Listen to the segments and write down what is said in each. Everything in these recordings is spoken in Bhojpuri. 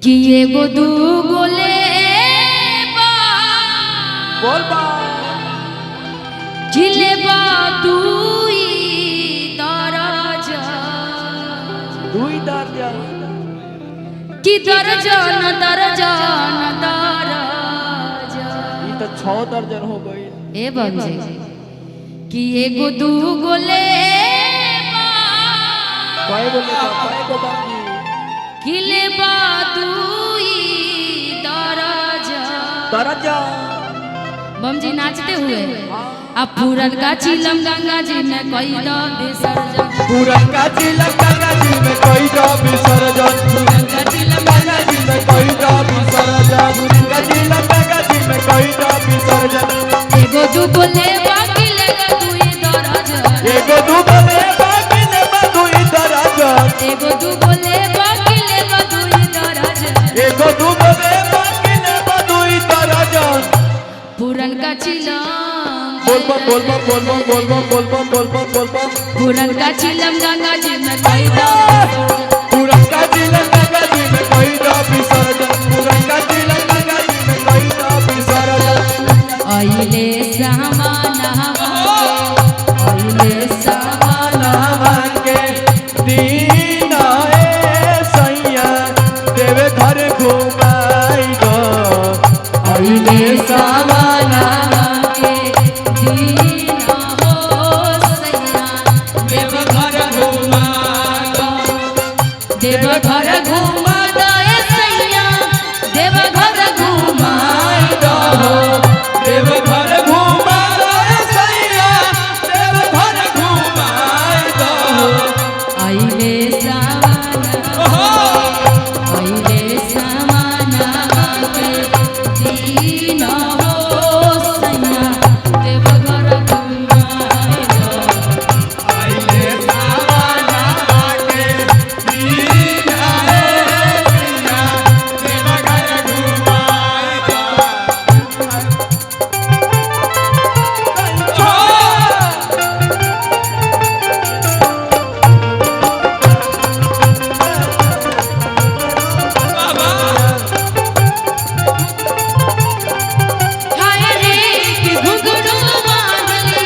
कि एगो दूगो ले बोल बा झिले बा दुई दरजा दुई दर्जा कि दर्जन दर्जन दरजा ये तो 6 दर्जन हो गई। ए बाबूजी कि एगो दूगो ले कई गो बाकी किले बा दुई दरजा दर्जा बम जी नाचते हुए अब पूरन का चिलम गंगा जी में कोई दो विसर्जन पूरन का चिलम गंगा जी में कोई दो विसर्जन पूरन का चिलम गंगा जी में कोई दो विसर्जन पूरन का चिलम गंगा जी में कोई दो विसर्जन एगो दूगो ले बाकी लेगा दुई दरजन एगो दूगो ले बाकी लेगा दुई दरजन एगो दूगो ले बाकी लेगा दुई दरजन एगो दूगो ले बाकी लेगा दुई दरजन पूरन का चिलम बोल पूरन का चिलम गंगा जी में कोई दो पूरन का चिलम गंगा जी में कोई दो विसर्जन पूरन का चिलम गंगा जी में कोई दो विसर्जन आइले सामान के दीन आए सैया देवे घर घुमाई गो आइले सामान के दीन हो सैया देव घर घुमा देव घर घुमा दे सैया देव घर घुमा देव घर घुमा सैया देव घर घुमाई दो आइले सामान के दीन हो सैया देव घर घुमा आइले सावन के दीन आए सैया देव घर घुमाई दो हाय रे कि घुंघरू बांध ली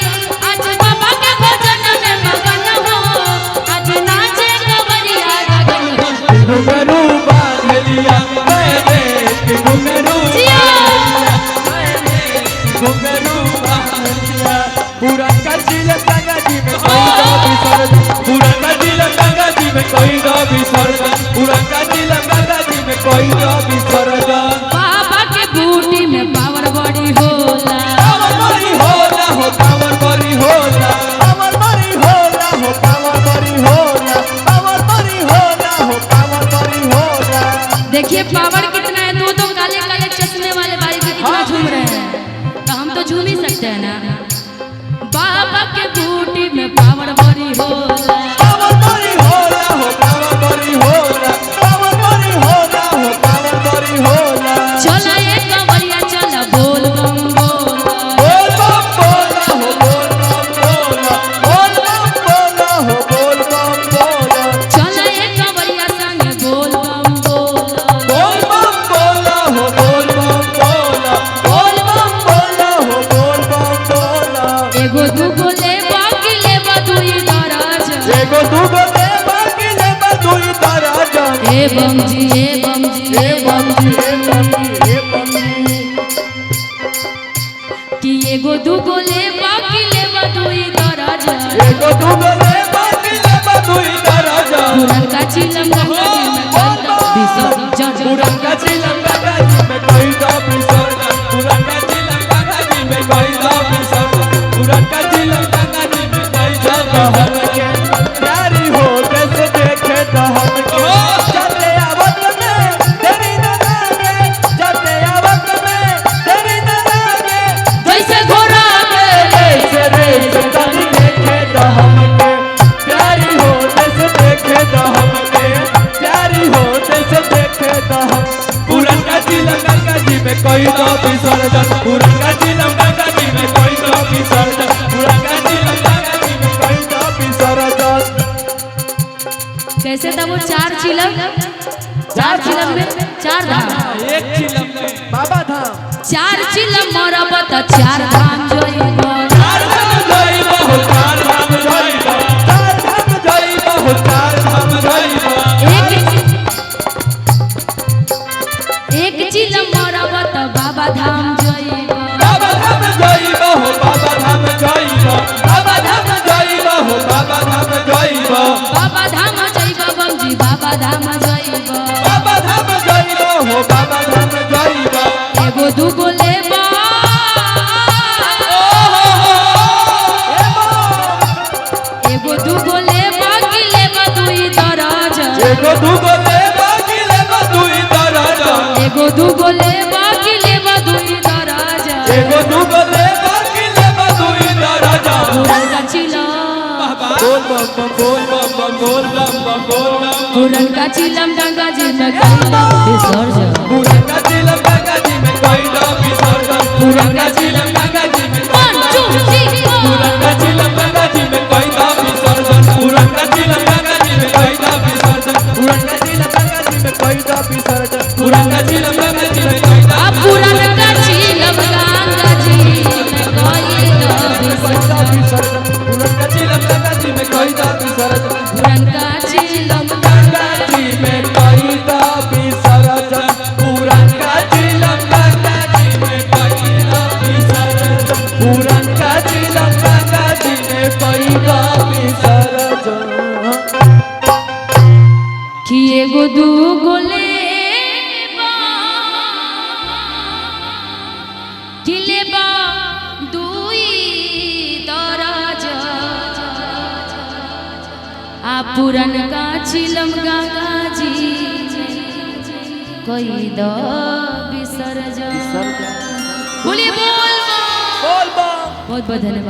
आज बाबा के भजन में मगन हो आज नाचे कवरिया लगन हो घुंघरू बांध लिया मैंने कि घुंघरू जिया घुंघरू बांध लिया पूरा का चिलम गंगा जी में कोई दो विसर्जन पूरा का चिलम गंगा जी में कोई दो विसर्जन पूरा का चिलम गंगा जी में कोई दो विसर्जन बाबा के बूटी में पावर बड़ी होला पावर बड़ी होला हो पावर बड़ी होला पावर बड़ी होला हो पावर बड़ी होला पावर बड़ी होला हो पावर बड़ी होला देखिए पावर कितना है दो दो काले काले चश्मे वाले भाई भी कितना झूम रहे हैं तो हम तो झूम ही सकते हैं ना बाबा के बूटी में पावर बड़ी होला पावर बड़ी होला हो पावर बड़ी होला पावर बड़ी होला हो पावर बड़ी होला चला ये कवरिया चला बोल बम बोल बोल बम बोला हो बोल बम बोला बोल बम बोला हो बोल बम बोला चला ये कवरिया संग बोल बम बोल बोल बम बोला हो बोल बम बोला बोल बम बोला हो बोल बम बोला एगो दूगो ले बाकी ले दुई दरजन एगो दूगो ले बाकी ले दुई दरजन ए बम जी ए बम जी ए बम जी ए बम जी ए बम जी कि एगो दूगो ले बाकी ले दुई दरजन एगो दूगो ले बाकी ले दुई दरजन पूरन का चिलम गंगा जी में गंगा विसर्जन पूरन का चिलम गंगा जी में कोई दो विसर्जन पूरन का चिलम गंगा जी में कोई दो विसर्जन पूरन का चिलम गंगा जी में कोई दो विसर्जन प्यारी हो जैसे देखे तो हमके चले आवत में तेरी न लागे चले आवत में तेरी न लागे जैसे घोड़ा ऐसे रेस तनी देखे तो हमके प्यारी हो जैसे देखे तो हमके प्यारी हो जैसे देखे तो हम पूरन का चिलम गंगा जी में कोई दो विसर्जन पूरन का चिलम गंगा जी में कोई दो विसर्जन पूरन का चिलम गंगा जी में कोई दो विसर्जन कैसे था वो चार चिलम में चार धाम एक चिलम में बाबा धाम चार चिलम मरब त चार धाम जइब चार धाम जाइबा हो चार धाम जाइबा चार धाम जाइबा हो चार धाम जाइबा एक चिलम मरब त बाबा धाम जइब बाबा धाम जाइबा हो बाबा धाम जाइबा बाबा धाम जाइबा हो बाबा धाम जाइबा बाबा धाम जइब बमजी बाबा धाम जइब बाबा धाम जाइबा हो बाबा धाम जाइबा एगो दूगो लेब एगो दूगो लेब कि लेब दुई दरज एगो दूगो लेबा कि लेबा दुई दरजा एगो दूगो लेब कि लेब दुई दरज एगो दूगो लेबा कि लेबा दुई दरजा पुरन का चिलम बोल बम बम बोल बम बम बोल बम बम बोल बम पुरन का चिलम गंगा जी में कैला विसर्जन पूरन का चिलम गंगा जी में कैला विसर्जन पूरन का चिलम गंगा जी में 1 2 3 पूरन का चिलम गंगा जी में कैला विसर्जन पूरन का चिलम गंगा जी में कैला विसर्जन पूरन का चिलम गंगा जी में कैला विसर्जन पूरन का चिलम गंगा जी में कैला अब पुरन का चिलम गंगा जी में कैला विसर्जन पूरन का चिलम गंगा जी में कैला विसर्जन पुरन का चिलम गंगा जी में कैला विसर्जन पूरन का चिलम गंगा जी में कैला विसर्जन पूरन का चिलम गंगा जी में कैला विसर्जन कि एगो दूगो लेबा कि लेबा दुई दरज आ पुरन का चिलम गंगा जी कोई द विसर्जन बोलिए बोल बम। बोल बम बहुत बहुत धन्यवाद।